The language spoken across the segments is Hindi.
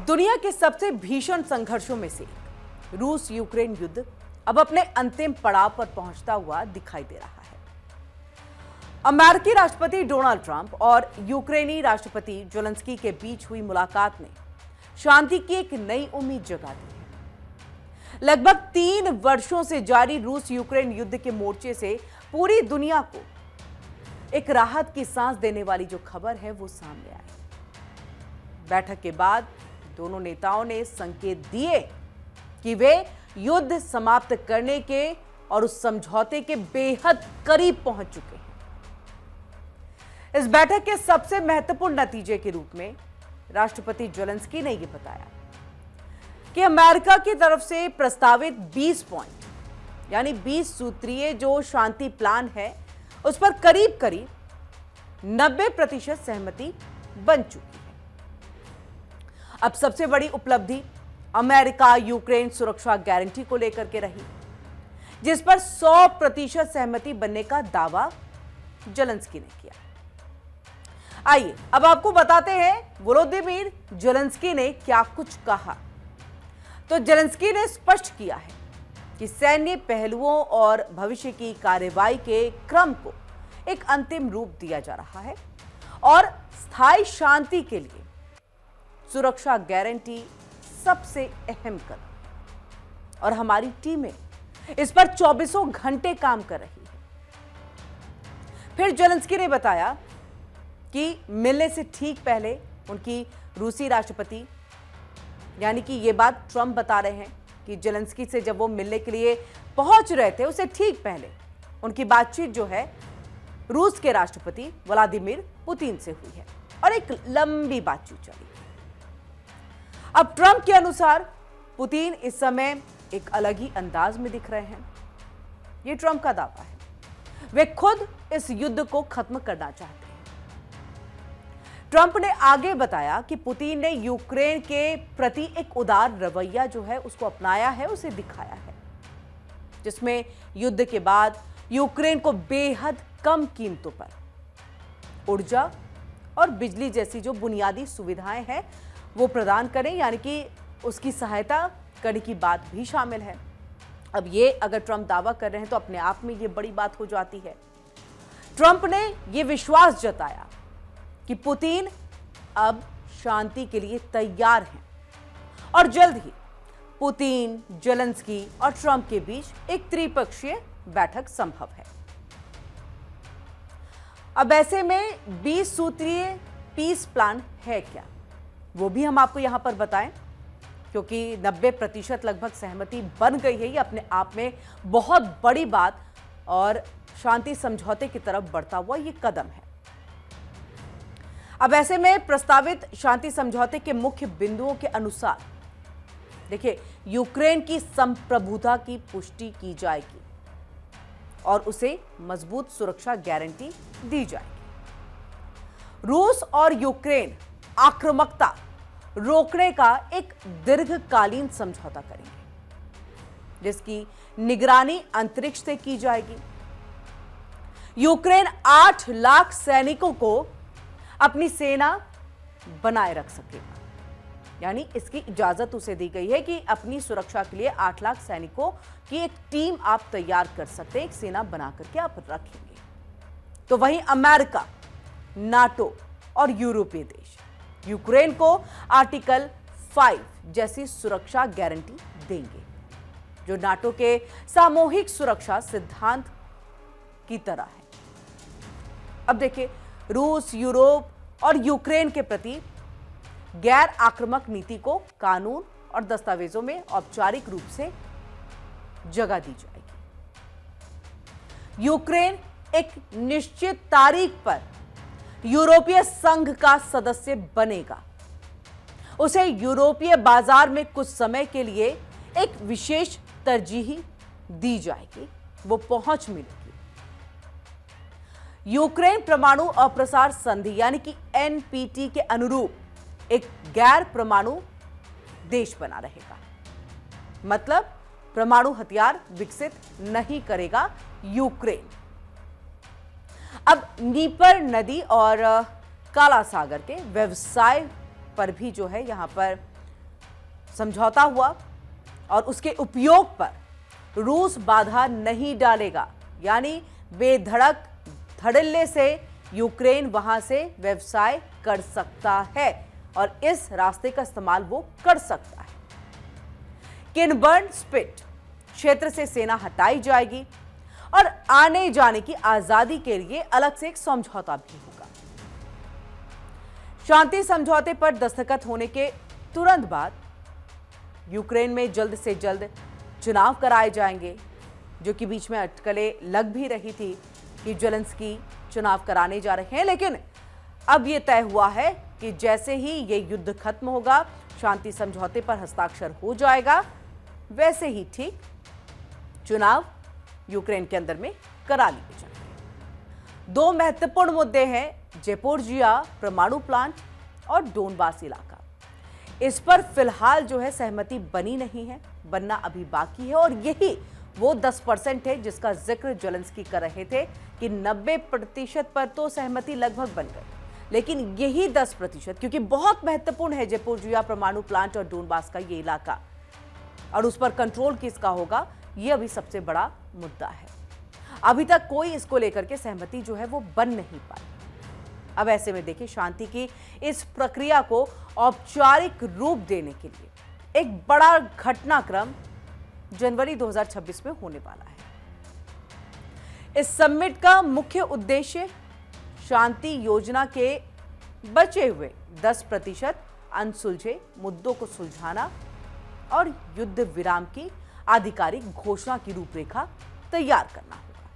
दुनिया के सबसे भीषण संघर्षों में से रूस यूक्रेन युद्ध अब अपने अंतिम पड़ाव पर पहुंचता हुआ दिखाई दे रहा है। अमेरिकी राष्ट्रपति डोनाल्ड ट्रंप और यूक्रेनी राष्ट्रपति ज़ेलेंस्की के बीच हुई मुलाकात ने शांति की एक नई उम्मीद जगा दी है। लगभग 3 वर्षों से जारी रूस यूक्रेन युद्ध के मोर्चे से पूरी दुनिया को एक राहत की सांस देने वाली जो खबर है वो सामने आई। बैठक के बाद दोनों नेताओं ने संकेत दिए कि वे युद्ध समाप्त करने के और उस समझौते के बेहद करीब पहुंच चुके हैं। इस बैठक के सबसे महत्वपूर्ण नतीजे के रूप में राष्ट्रपति ज़ेलेंस्की ने यह बताया कि अमेरिका की तरफ से प्रस्तावित 20 पॉइंट यानी 20 सूत्रीय जो शांति प्लान है उस पर करीब करीब 90% सहमति बन चुकी है। अब सबसे बड़ी उपलब्धि अमेरिका यूक्रेन सुरक्षा गारंटी को लेकर के रही, जिस पर 100% सहमति बनने का दावा ज़ेलेंस्की ने किया। आइए अब आपको बताते हैं वोलोदिमीर ज़ेलेंस्की ने क्या कुछ कहा। तो ज़ेलेंस्की ने स्पष्ट किया है कि सैन्य पहलुओं और भविष्य की कार्रवाई के क्रम को एक अंतिम रूप दिया जा रहा है और स्थायी शांति के लिए सुरक्षा गारंटी सबसे अहम कदम और हमारी टीमें इस पर 24 घंटे काम कर रही है। फिर ज़ेलेंस्की ने बताया कि मिलने से ठीक पहले उनकी रूसी राष्ट्रपति यानी कि ये बात ट्रंप बता रहे हैं कि ज़ेलेंस्की से जब वो मिलने के लिए पहुंच रहे थे उससे ठीक पहले उनकी बातचीत जो है रूस के राष्ट्रपति व्लादिमीर पुतिन से हुई है और एक लंबी बातचीत चली। अब ट्रंप के अनुसार पुतिन इस समय एक अलग ही अंदाज में दिख रहे हैं। यह ट्रंप का दावा है। वे खुद इस युद्ध को खत्म करना चाहते हैं। ट्रंप ने आगे बताया कि पुतिन ने यूक्रेन के प्रति एक उदार रवैया जो है उसको अपनाया है, उसे दिखाया है, जिसमें युद्ध के बाद यूक्रेन को बेहद कम कीमतों पर ऊर्जा और बिजली जैसी जो बुनियादी सुविधाएं हैं वो प्रदान करें, यानी कि उसकी सहायता करने की बात भी शामिल है। अब ये अगर ट्रंप दावा कर रहे हैं तो अपने आप में ये बड़ी बात हो जाती है। ट्रंप ने ये विश्वास जताया कि पुतिन अब शांति के लिए तैयार हैं और जल्द ही पुतिन, ज़ेलेंस्की और ट्रंप के बीच एक त्रिपक्षीय बैठक संभव है। अब ऐसे में 20 सूत्रीय पीस प्लान है क्या, वो भी हम आपको यहां पर बताएं, क्योंकि 90% लगभग सहमति बन गई है। ये अपने आप में बहुत बड़ी बात और शांति समझौते की तरफ बढ़ता हुआ ये कदम है। अब ऐसे में प्रस्तावित शांति समझौते के मुख्य बिंदुओं के अनुसार देखिए, यूक्रेन की संप्रभुता की पुष्टि की जाएगी और उसे मजबूत सुरक्षा गारंटी दी जाएगी। रूस और यूक्रेन आक्रामकता रोकने का एक दीर्घकालीन समझौता करेंगे, जिसकी निगरानी अंतरिक्ष से की जाएगी। यूक्रेन 8 लाख सैनिकों को अपनी सेना बनाए रख सकेगा, यानी इसकी इजाजत उसे दी गई है कि अपनी सुरक्षा के लिए 8 लाख सैनिकों की एक टीम आप तैयार कर सकते हैं, एक सेना बना करके आप रखेंगे। तो वहीं अमेरिका, नाटो और यूरोपीय देश यूक्रेन को आर्टिकल 5 जैसी सुरक्षा गारंटी देंगे, जो नाटो के सामूहिक सुरक्षा सिद्धांत की तरह है। अब देखिए, रूस, यूरोप और यूक्रेन के प्रति गैर आक्रामक नीति को कानून और दस्तावेजों में औपचारिक रूप से जगह दी जाएगी। यूक्रेन एक निश्चित तारीख पर यूरोपीय संघ का सदस्य बनेगा। उसे यूरोपीय बाजार में कुछ समय के लिए एक विशेष तरजीह दी जाएगी, वो पहुंच मिलेगी। यूक्रेन परमाणु अप्रसार संधि यानी कि एनपीटी के अनुरूप एक गैर परमाणु देश बना रहेगा, मतलब परमाणु हथियार विकसित नहीं करेगा यूक्रेन। अब नीपर नदी और काला सागर के व्यवसाय पर भी जो है यहां पर समझौता हुआ और उसके उपयोग पर रूस बाधा नहीं डालेगा, यानी बेधड़क धड़ल्ले से यूक्रेन वहां से व्यवसाय कर सकता है और इस रास्ते का इस्तेमाल वो कर सकता है। किनबर्न स्पिट क्षेत्र से सेना हटाई जाएगी और आने जाने की आजादी के लिए अलग से एक समझौता भी होगा। शांति समझौते पर दस्तखत होने के तुरंत बाद यूक्रेन में जल्द से जल्द चुनाव कराए जाएंगे, जो कि बीच में अटकलें लग भी रही थी कि जेलेंस्की चुनाव कराने जा रहे हैं, लेकिन अब यह तय हुआ है कि जैसे ही यह युद्ध खत्म होगा, शांति समझौते पर हस्ताक्षर हो जाएगा, वैसे ही ठीक चुनाव यूक्रेन के अंदर में करा लिए जाएंगे। दो महत्वपूर्ण मुद्दे हैं, ज़ेपोरिज़िया परमाणु प्लांट और डोनबास इलाका। इस पर फिलहाल जो है सहमति बनी नहीं है, बनना अभी बाकी है और यही वो 10% है जिसका जिक्र जेलेंस्की कर रहे थे कि 90% पर तो सहमति लगभग बन गई, लेकिन यही 10%, क्योंकि बहुत महत्वपूर्ण है ज़ेपोरिज़िया परमाणु प्लांट और डोनबास का ये इलाका और उस पर कंट्रोल किसका होगा, ये अभी सबसे बड़ा मुद्दा है। अभी तक कोई इसको लेकर के सहमति जो है वो बन नहीं पाई। अब ऐसे में देखिए, शांति की इस प्रक्रिया को औपचारिक रूप देने के लिए एक बड़ा घटनाक्रम जनवरी 2026 में होने वाला है। इस समिट का मुख्य उद्देश्य शांति योजना के बचे हुए 10% अनसुलझे मुद्दों को सुलझाना और युद्ध विराम की आधिकारिक घोषणा की रूपरेखा तैयार करना होगा।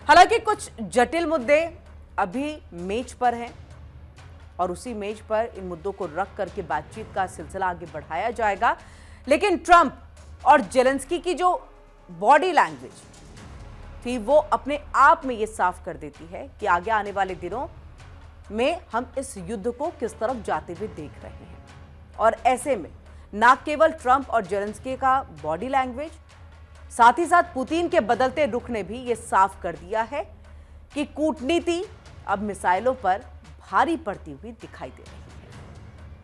हालांकि कुछ जटिल मुद्दे अभी मेज पर हैं और उसी मेज पर इन मुद्दों को रख करके बातचीत का सिलसिला आगे बढ़ाया जाएगा, लेकिन ट्रंप और जेलेंस्की की जो बॉडी लैंग्वेज थी वो अपने आप में ये साफ कर देती है कि आगे आने वाले दिनों में हम इस युद्ध को किस तरफ जाते हुए देख रहे हैं। और ऐसे में ना केवल ट्रंप और जेलेंस्की का बॉडी लैंग्वेज, साथ ही साथ पुतिन के बदलते रुख ने भी ये साफ कर दिया है कि कूटनीति अब मिसाइलों पर भारी पड़ती हुई दिखाई दे रही है।